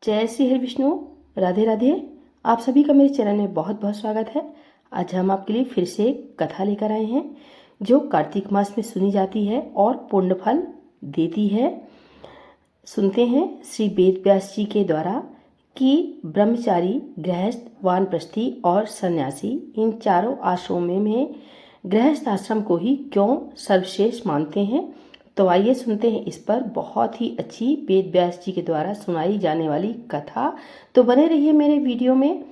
जय श्री हरि विष्णु। राधे राधे। आप सभी का मेरे चैनल में बहुत बहुत स्वागत है। आज हम आपके लिए फिर से एक कथा लेकर आए हैं जो कार्तिक मास में सुनी जाती है और पुण्य फल देती है। सुनते हैं श्री वेद व्यास जी के द्वारा कि ब्रह्मचारी, गृहस्थ, वानप्रस्थी और सन्यासी इन चारों आश्रमों में गृहस्थ आश्रम को ही क्यों सर्वश्रेष्ठ मानते हैं। तो आइए सुनते हैं इस पर बहुत ही अच्छी वेद व्यास जी के द्वारा सुनाई जाने वाली कथा। तो बने रहिए मेरे वीडियो में,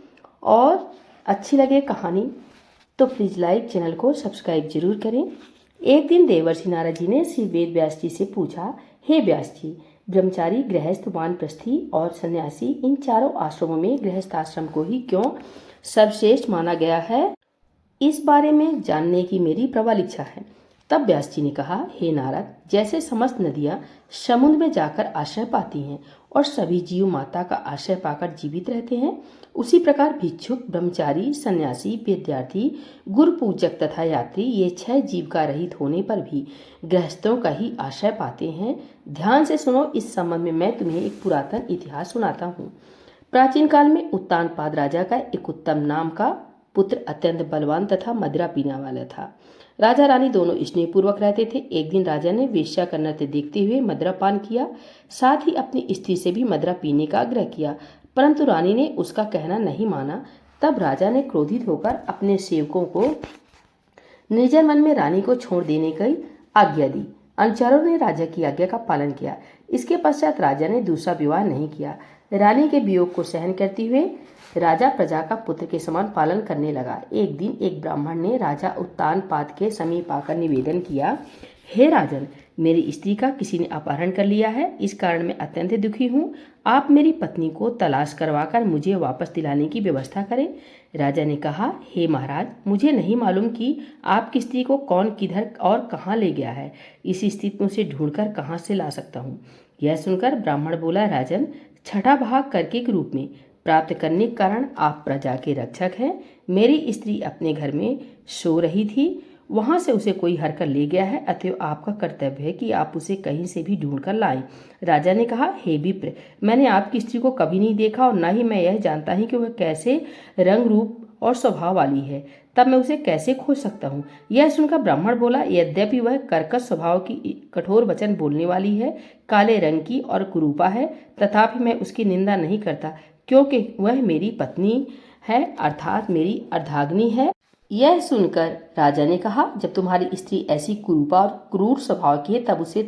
और अच्छी लगे कहानी तो प्लीज़ लाइक, चैनल को सब्सक्राइब जरूर करें। एक दिन देवर्षि नारद जी ने श्री वेद व्यास जी से पूछा, हे व्यास जी, ब्रह्मचारी, गृहस्थ, वानप्रस्थी और सन्यासी इन चारों आश्रमों में गृहस्थ आश्रम को ही क्यों सर्वश्रेष्ठ माना गया है, इस बारे में जानने की मेरी प्रबल इच्छा है। तब व्यास जी ने कहा, हे नारद, जैसे समस्त नदियां समुद्र में जाकर आश्रय पाती हैं और सभी जीव माता का आश्रय पाकर जीवित रहते हैं, उसी प्रकार भिक्षुक, ब्रह्मचारी, सन्यासी, विद्यार्थी, गुरु पूजक तथा यात्री ये 6 जीव का रहित होने पर भी गृहस्थों का ही आश्रय पाते हैं। ध्यान से सुनो, इस संबंध में मैं तुम्हें एक पुरातन इतिहास सुनाता हूँ। प्राचीन काल में उत्तानपाद राजा का एक उत्तम नाम का पुत्र अत्यंत बलवान तथा मदिरा पीने वाला था। राजा रानी दोनों स्नेहपूर्वक रहते थे। एक दिन राजा ने वेश्या का नृत्य देखते हुए मदिरा पान किया, साथ ही अपनी स्त्री से भी मदिरा पीने का आग्रह किया, परंतु रानी ने उसका कहना नहीं माना। तब राजा ने क्रोधित होकर अपने सेवकों को निर्जन वन में रानी को छोड़ देने की आज्ञा दी। अनुचरों ने राजा की आज्ञा का पालन किया। इसके पश्चात राजा ने दूसरा विवाह नहीं किया। रानी के वियोग को सहन करते हुए राजा प्रजा का पुत्र के समान पालन करने लगा। एक दिन एक ब्राह्मण ने राजा उत्तानपाद के समीप आकर निवेदन किया, हे राजन, मेरी स्त्री का किसी ने अपहरण कर लिया है। इस कारण मैं अत्यंत दुखी हूँ। आप मेरी पत्नी को तलाश करवाकर मुझे वापस दिलाने की व्यवस्था करें। राजा ने कहा, हे महाराज, मुझे नहीं मालूम कि आपकी स्त्री को कौन किधर और कहाँ ले गया है। इस स्थिति में उसे ढूंढकर कहाँ से ला सकता हूँ। यह सुनकर ब्राह्मण बोला, राजन, छठा भाग करके के रूप में प्राप्त करने के कारण आप प्रजा के रक्षक हैं। मेरी स्त्री अपने घर में सो रही थी, वहां से उसे कोई हर कर ले गया है, अतएव आपका कर्तव्य है कि आप उसे कहीं से भी ढूंढ कर लाएं। राजा ने कहा, हे विप्र, मैंने आपकी स्त्री को कभी नहीं देखा और न ही मैं यह जानता ही कि वह कैसे रंग, रूप और स्वभाव वाली है, तब मैं उसे कैसे खोज सकता हूँ। यह सुनकर ब्राह्मण बोला, यद्यपि वह कर्कश स्वभाव की, कठोर वचन बोलने वाली है, काले रंग की और कुरूपा है, तथापि मैं उसकी निंदा नहीं करता, क्योंकि वह मेरी पत्नी है, अर्थात मेरी अर्धांगिनी है। यह सुनकर राजा ने कहा, जब तुम्हारी स्त्री ऐसी कुरूपा और क्रूर स्वभाव की है, तब उसे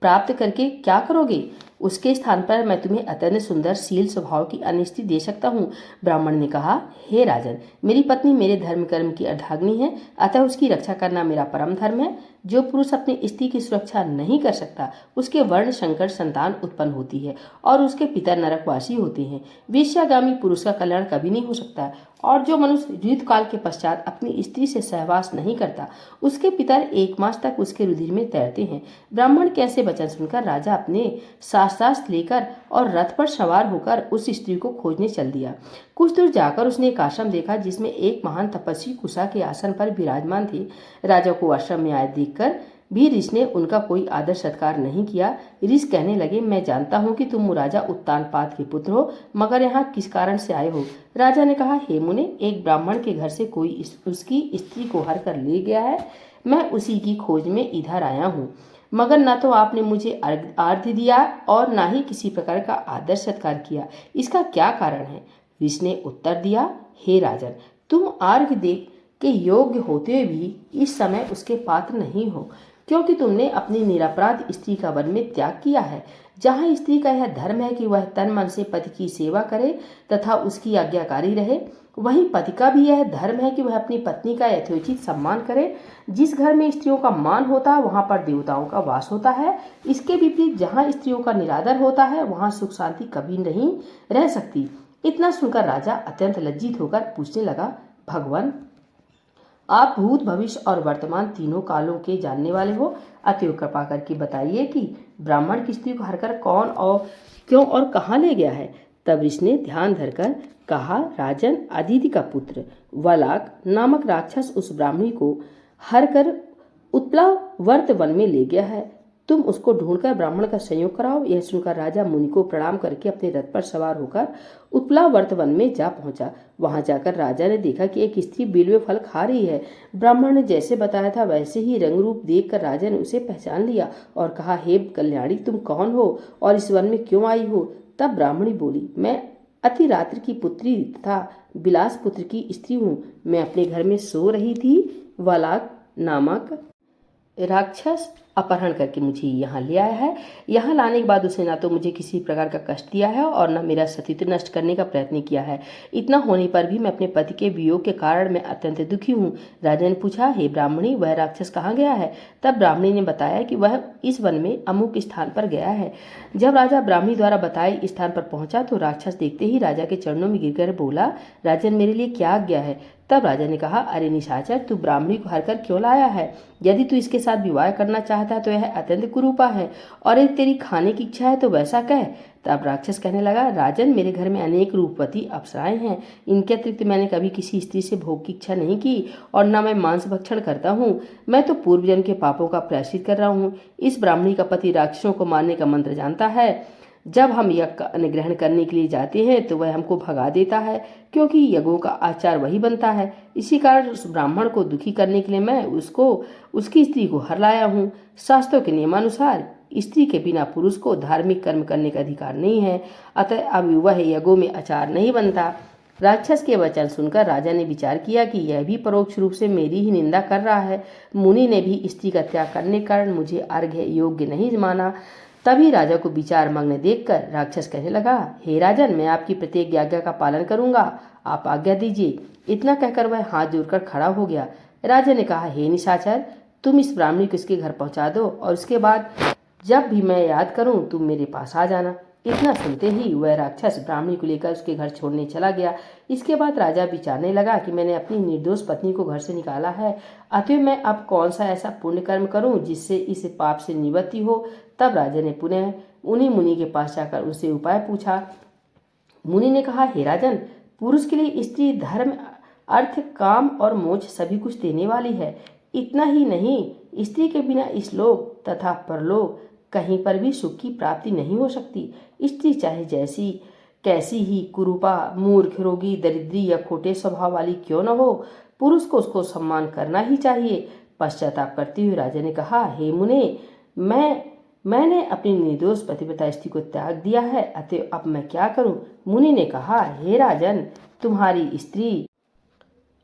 प्राप्त करके क्या करोगे। उसके स्थान पर मैं तुम्हें अत्यंत सुंदर, शील स्वभाव की अन्य स्त्री दे सकता हूँ। ब्राह्मण ने कहा, हे राजन, मेरी पत्नी मेरे धर्म कर्म की अर्धांगिनी है, अतः उसकी रक्षा करना मेरा परम धर्म है। जो पुरुष अपनी स्त्री की सुरक्षा नहीं कर सकता, उसके वर्ण संकर संतान उत्पन्न होती है और उसके पिता नरकवासी होते हैं। वेश्यागामी पुरुष का कल्याण कभी नहीं हो सकता, और जो मनुष्य ऋतु काल के पश्चात अपनी स्त्री से सहवास नहीं करता, उसके पिता 1 मास तक उसके रुधिर में तैरते हैं। ब्राह्मण के ऐसे वचन सुनकर राजा अपने शास्त्रास्त्र लेकर और रथ पर सवार होकर उस स्त्री को खोजने चल दिया। कुछ दूर जाकर उसने एक आश्रम देखा जिसमें एक महान तपस्वी कुशा के आसन पर विराजमान थे। राजा को आश्रम में आए देखकर भी ऋषि ने उनका कोई आदर सत्कार नहीं किया। ऋषि कहने लगे, मैं जानता हूँ कि तुम राजा उत्तानपाद के पुत्र हो, मगर यहाँ किस कारण से आए हो। राजा ने कहा, हे मुने, एक ब्राह्मण के घर से कोई उसकी स्त्री को हर कर ले गया है। मैं उसी की खोज में इधर आया हूँ, मगर न तो आपने मुझे अर्घ्य दिया और न ही किसी प्रकार का आदर सत्कार किया। इसका क्या कारण है। ऋषि ने उत्तर दिया, हे राजन, तुम अर्घ्य दे के योग्य होते हुए भी इस समय उसके पात्र नहीं हो, क्योंकि तुमने अपनी निरपराध स्त्री का वन में त्याग किया है। जहाँ स्त्री का यह धर्म है कि वह तन मन से पति की सेवा करे तथा उसकी आज्ञाकारी रहे, वहीं पति का भी यह धर्म है कि वह अपनी पत्नी का यथोचित सम्मान करे। जिस घर में स्त्रियों का मान होता है, वहां पर देवताओं का वास होता है। इसके विपरीत जहाँ स्त्रियों का निरादर होता है, वहां सुख शांति कभी नहीं रह सकती। इतना सुनकर राजा अत्यंत लज्जित होकर पूछने लगा, भगवान, आप भूत, भविष्य और वर्तमान तीनों कालों के जानने वाले हो, अतएव कृपा करके बताइए कि ब्राह्मण की स्त्री को हरकर कौन और क्यों और कहाँ ले गया है। तब ऋषि ने ध्यान धरकर कहा, राजन, अदिति का पुत्र वलाक नामक राक्षस उस ब्राह्मणी को हर कर उत्प्लावर्त वन में ले गया है। तुम उसको ढूंढकर ब्राह्मण का संयोग कराओ। यह सुनकर राजा मुनि को प्रणाम करके अपने रथ पर सवार होकर उत्प्लावर्त वन में जा पहुंचा। वहां जाकर राजा ने देखा कि एक स्त्री बिल्व फल खा रही है। ब्राह्मण ने जैसे बताया था वैसे ही रंग रूप देखकर राजा ने उसे पहचान लिया और कहा, हे कल्याणी, तुम कौन हो और इस वन में क्यों आई हो? तब ब्राह्मणी बोली, मैं अतिरात्र की पुत्री तथा बिलास पुत्र की स्त्री हूँ। मैं अपने घर में सो रही थी। वलाक नामक राक्षस अपहरण करके मुझे यहाँ ले आया है। यहाँ लाने के बाद उसने ना तो मुझे किसी प्रकार का कष्ट दिया है और न मेरा सतीत्व नष्ट करने का प्रयत्न किया है। इतना होने पर भी मैं अपने पति के वियोग के कारण मैं अत्यंत दुखी हूँ। राजा ने पूछा, हे ब्राह्मणी, वह राक्षस कहाँ गया है? तब ब्राह्मणी ने बताया कि वह इस वन में अमुक स्थान पर गया है। जब राजा ब्राह्मणी द्वारा बताए स्थान पर पहुंचा तो राक्षस देखते ही राजा के चरणों में गिरकर बोला, राजन, मेरे लिए क्या आज्ञा है? तब राजा ने कहा, अरे निशाचर, तू ब्राह्मणी को हरकर क्यों लाया है? यदि तू इसके साथ विवाह करना चाहता है तो यह अत्यंत कुरूपा है, और यदि तेरी खाने की इच्छा है तो वैसा कह। तब राक्षस कहने लगा, राजन, मेरे घर में अनेक रूपवती अप्सराएं हैं। इनके अतिरिक्त मैंने कभी किसी स्त्री से भोग की इच्छा नहीं की और न मैं मांस भक्षण करता हूँ। मैं तो पूर्व जन्म के पापों का प्रायश्चित कर रहा हूँ। इस ब्राह्मणी का पति राक्षसों को मारने का मंत्र जानता है। जब हम यज्ञ ग्रहण करने के लिए जाते हैं तो वह हमको भगा देता है, क्योंकि यज्ञों का आचार वही बनता है। इसी कारण उस ब्राह्मण को दुखी करने के लिए मैं उसकी स्त्री को हर लाया हूँ। शास्त्रों के नियमानुसार स्त्री के बिना पुरुष को धार्मिक कर्म करने का अधिकार नहीं है, अतः अब वह यज्ञों में आचार नहीं बनता। राक्षस के वचन सुनकर राजा ने विचार किया कि यह भी परोक्ष रूप से मेरी ही निंदा कर रहा है। मुनि ने भी स्त्री का त्याग करने के कारण मुझे अर्घ्य योग्य नहीं माना। तभी राजा को विचार मग्न देखकर राक्षस कहने लगा, हे राजन, मैं आपकी प्रत्येक आज्ञा का पालन करूंगा, आप आज्ञा दीजिए। इतना कहकर वह हाथ जोड़कर खड़ा हो गया। राजा ने कहा, हे निशाचर, तुम इस ब्राह्मणी को इसके घर पहुंचा दो और उसके बाद जब भी मैं याद करूं तुम मेरे पास आ जाना। इतना सुनते ही वह राक्षस ब्राह्मणी को लेकर उसके घर छोड़ने चला गया। इसके बाद राजा विचारने लगा कि मैंने अपनी निर्दोष पत्नी को घर से निकाला है, अतः मैं अब कौन सा ऐसा पुण्य कर्म करूं जिससे इस पाप से निवृत्ति हो। तब राजा ने पुनः उन्हीं मुनि के पास जाकर उनसे उपाय पूछा। मुनि ने कहा, हे राजन, पुरुष के लिए स्त्री धर्म, अर्थ, काम और मोक्ष सभी कुछ देने वाली है। इतना ही नहीं, स्त्री के बिना इस लोक तथा परलोक कहीं पर भी सुख की प्राप्ति नहीं हो सकती। स्त्री चाहे जैसी कैसी ही कुरूपा, मूर्ख, रोगी, दरिद्री या खोटे स्वभाव वाली क्यों न हो, पुरुष को उसको सम्मान करना ही चाहिए। पश्चाताप करते हुए राजा ने कहा, हे मुने, मैंने अपनी निर्दोष पतिव्रता स्त्री को त्याग दिया है, अतः अब मैं क्या करूं? मुनि ने कहा, हे राजन, तुम्हारी स्त्री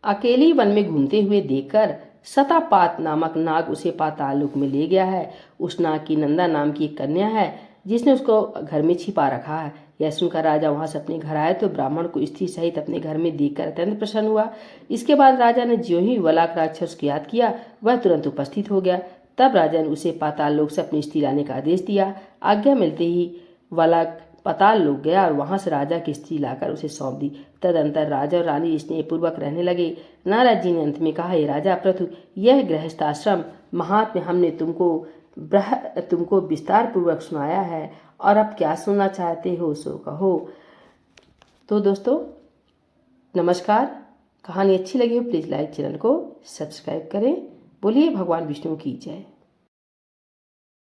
अकेली वन में घूमते हुए देखकर सतापात नामक नाग उसे पाताल लोक में ले गया है। उस नाग की नंदा नाम की एक कन्या है जिसने उसको घर में छिपा रखा है। यह सुनकर राजा वहां से अपने घर आया तो ब्राह्मण को स्त्री सहित अपने घर में देखकर अत्यंत प्रसन्न हुआ। इसके बाद राजा ने ज्यों ही वलाक राक्षस को याद किया, वह तुरंत उपस्थित हो गया। तब राजा ने उसे पाताल लोक से अपनी स्त्री लाने का आदेश दिया। आज्ञा मिलते ही वलाक पाताल लोक गया और वहां से राजा की स्त्री लाकर उसे सौंप दी। तदंतर राजा और रानी स्नेहपूर्वक रहने लगे। नारद जी ने अंत में कहा, हे राजा प्रथु, यह गृहस्थाश्रम महात्म्य हमने तुमको विस्तार पूर्वक सुनाया है, और अब क्या सुनना चाहते हो सो कहो। तो दोस्तों नमस्कार। कहानी अच्छी लगी हो प्लीज़ लाइक, चैनल को सब्सक्राइब करें। बोलिए भगवान विष्णु की जय।